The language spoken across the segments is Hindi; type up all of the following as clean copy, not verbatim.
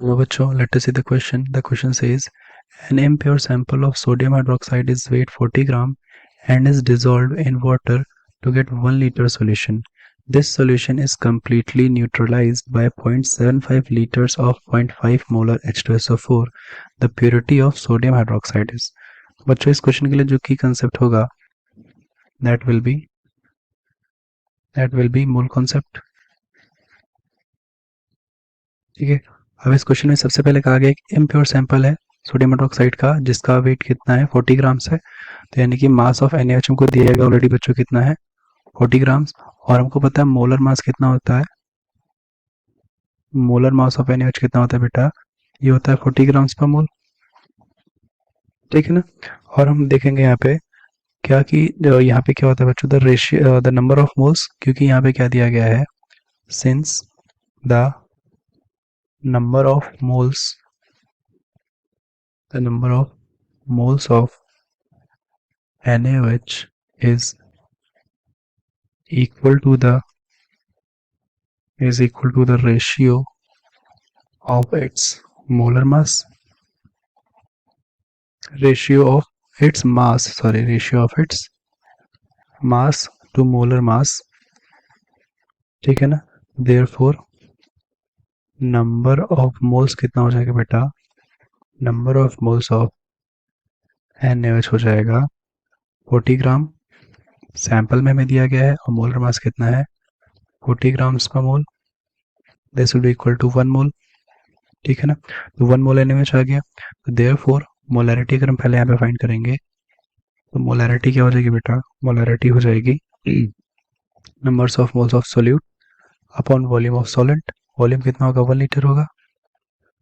So बच्चों, let us see the question. The question says, an impure sample of sodium hydroxide is weighed 40 gram and is dissolved in water to get 1 liter solution. This solution is completely neutralized by 0.75 liters of 0.5 molar H2SO4. The purity of sodium hydroxide is. बच्चों, इस क्वेश्चन के लिए जो की कंसेप्ट होगा that will be mole concept. ठीक है. अब इस क्वेश्चन में सबसे पहले कहा गया कि इम्प्योर सैंपल है सोडियम हाइड्रोक्साइड का जिसका वेट कितना है 40 ग्राम्स है. तो यानी कि मास ऑफ NaOH हमको दिया गया ऑलरेडी बच्चों कितना है 40 ग्राम्स. और हमको पता है मोलर मास कितना होता है. मोलर मास ऑफ NaOH कितना होता है बेटा, ये होता है 40 ग्राम्स पर मोल. ठीक है ना. और हम देखेंगे यहाँ पे क्या कि यहाँ पे क्या होता है बच्चों, the ratio the number of moles, क्योंकि यहाँ पे क्या दिया गया है, since the number of moles of NaOH is equal to the ratio of its molar mass, ratio of its mass to molar mass. ठीक है ना. therefore नंबर ऑफ मोल्स कितना हो जाएगा बेटा, number of moles of NaOH हो जाएगा 40 ग्राम. सैंपल में हमें दिया गया है और मोलर मास कितना है 40 ग्राम्स पर mole. This will be equal to 1 mole. ठीक है ना. तो 1 मोल NaOH आ गया. तो देयरफॉर मोलैरिटी अगर हम पहले यहाँ पे फाइंड करेंगे तो मोलैरिटी क्या हो जाएगी बेटा, मोलैरिटी हो जाएगी numbers of moles of solute upon volume of solvent. Volume कितना होगा 1 लीटर होगा.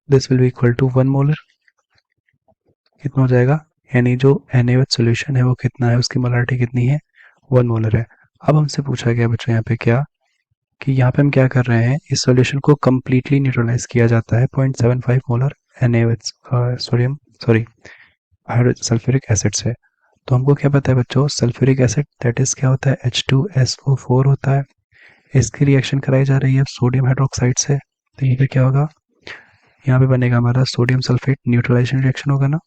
This will be equal to 1 molar. कितना हो जाएगा, यानी जो NaOH सोल्यूशन है वो कितना है, उसकी मोलैरिटी कितनी है 1 मोलर है. अब हमसे पूछा गया बच्चों यहाँ पे क्या कि यहाँ पे हम क्या कर रहे हैं, इस सॉल्यूशन को कंप्लीटली न्यूट्रलाइज किया जाता है 0.75 मोलर NaOH सल्फ्यूरिक एसिड से. तो हमको क्या पता है बच्चों, सल्फ्यूरिक एसिड दैट इज क्या होता है H2SO4 होता है. इसकी रिएक्शन कराई जा रही है सोडियम हाइड्रोक्साइड से. तो यहाँ पे क्या होगा, यहाँ पे बनेगा हमारा सोडियम सल्फेट, न्यूट्रलाइजेशन रिएक्शन होगा ना,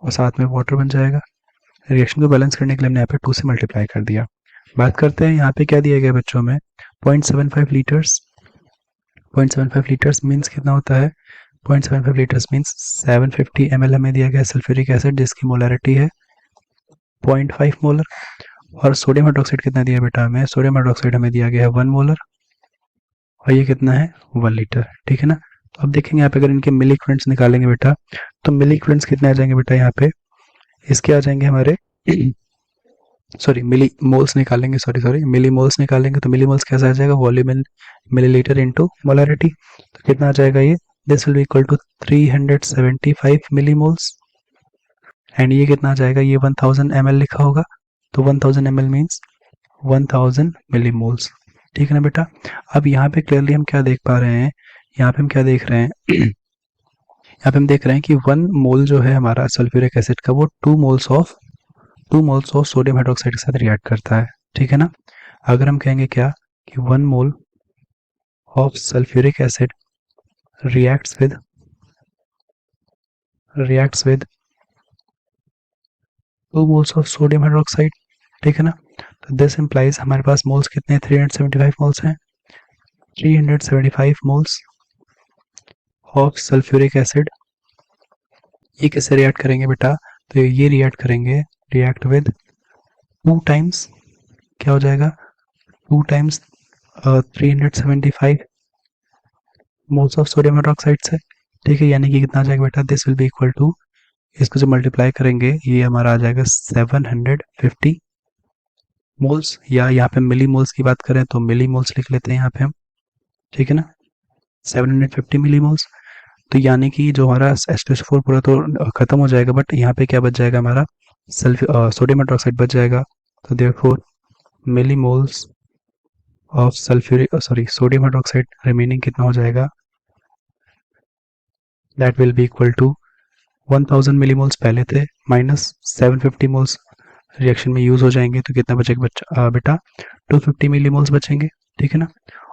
और साथ में वाटर बन जाएगा. रिएक्शन को बैलेंस करने के लिए हमने यहाँ पे 2 से मल्टीप्लाई कर दिया. बात करते हैं यहाँ पे क्या दिया गया बच्चों में 0.75 लीटर्स. 0.75 लीटर्स मीन्स कितना होता है, 0.75 लीटर्स मीन्स 750 ml हमें दिया गया सल्फ्यूरिक एसिड जिसकी मोलैरिटी है 0.5 मोलर. और सोडियम हाइड्रोक्साइड कितना दिया बेटा हमें, सोडियम हाइड्रोक्साइड हमें दिया गया है 1 मोलर और ये कितना है 1 लीटर. ठीक है ना. तो अब देखेंगे यहाँ पे अगर इनके मिली इक्विवेलेंट्स निकालेंगे बेटा तो मिली इक्विवेलेंट्स कितने आ जाएंगे बेटा, यहाँ पे इसके आ जाएंगे हमारे मिली मोल्स निकालेंगे, मिली मोल्स निकालेंगे. तो मिली मोल्स कैसा आ जाएगा, volume in millilitre into molarity. तो कितना आ जाएगा ये, this will be equal to 375 milli moles. And ये कितना आ जाएगा, ये 1000 ml लिखा होगा. तो 1000 ml मीन्स 1000 मिली मोल्स. ठीक है ना बेटा. अब यहाँ पे क्लियरली हम क्या देख पा रहे हैं, यहाँ पे हम क्या देख रहे हैं यहाँ पे हम देख रहे हैं कि 1 मोल जो है हमारा सल्फ्यूरिक एसिड का वो 2 मोल्स ऑफ सोडियम हाइड्रोक्साइड के साथ रिएक्ट करता है. ठीक है ना. अगर हम कहेंगे क्या कि 1 mole of sulphuric acid reacts with 2 moles of sodium hydroxide. ठीक है ना. तो दिस इंप्लाइज हमारे पास मोल्स कितने 375 मोल्स हैं. 375 मोल्स ऑफ सल्फ्यूरिक एसिड ये किससे रिएक्ट करेंगे बेटा, तो ये रिएक्ट विद 2 टाइम्स क्या हो जाएगा 2 times 375 moles of sodium hydroxide से. ठीक है. यानी कि कितना आ जाएगा बेटा, this will be equal to, इसको जो मल्टीप्लाई करेंगे ये हमारा आ जाएगा 750 मोल्स, या यहाँ पे मिली मोल्स की बात करें तो मिली मोल्स लिख लेते हैं यहाँ पे हम. ठीक है ना. 750 मिली मोल्स. तो यानी कि जो हमारा H2SO4 पूरा तो खत्म हो जाएगा, बट यहाँ पे क्या बच जाएगा हमारा सोडियम हाइड्रोक्साइड बच जाएगा. तो therefore milli moles of sodium hydroxide remaining कितना हो जाएगा, that will be equal to 1000 millimoles पहले थे माइनस 750 मोल्स रिएक्शन में यूज हो जाएंगे. तो कितना बचेगा बेटा 250 मिलीमोल्स बचेंगे. ठीक है ना.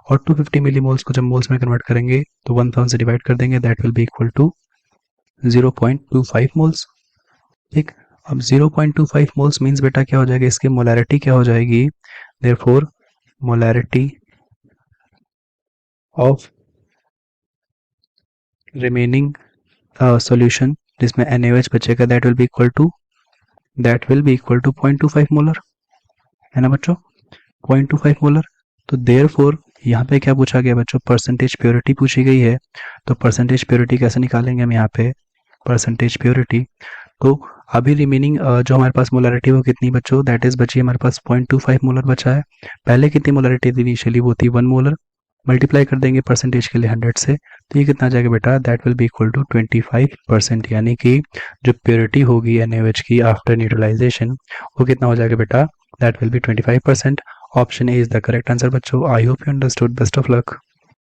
और 250 मिलीमोल्स को जब मोल्स में कन्वर्ट करेंगे तो 1000 से डिवाइड कर देंगे, that will be equal to 0.25 moles. ठीक, अब 0.25 मोल्स मीन्स बेटा क्या हो जाएगा, इसकी मोलैरिटी क्या हो जाएगी, therefore molarity of remaining solution जिसमें NaOH बचेगा that will be equal to 0.25 molar, है ना बच्चों, 0.25 मोलर। तो देयरफॉर यहाँ पे क्या पूछा गया बच्चों, परसेंटेज प्योरिटी पूछी गई है। तो परसेंटेज प्योरिटी कैसे निकालेंगे हम यहाँ पे, परसेंटेज प्योरिटी, तो अभी रिमेनिंग जो हमारे पास मोलरिटी वो कितनी बच्चों, दैट इज बची हमारे पास 0.25 मोलर बचा है। पहले कितनी मोलरिटी थी इनिशियली, वो थी 1 मोलर, मल्टीप्लाई कर देंगे परसेंटेज के लिए 100 से, तो ये कितना आ जाएगा बेटा, that will be equal to 25%, यानी कि जो प्योरिटी होगी NaOH की आफ्टर न्यूट्रलाइजेशन वो कितना हो जाएगा बेटा, that will be 25%। Option A is the correct answer बच्चों। I hope you understood, best of luck.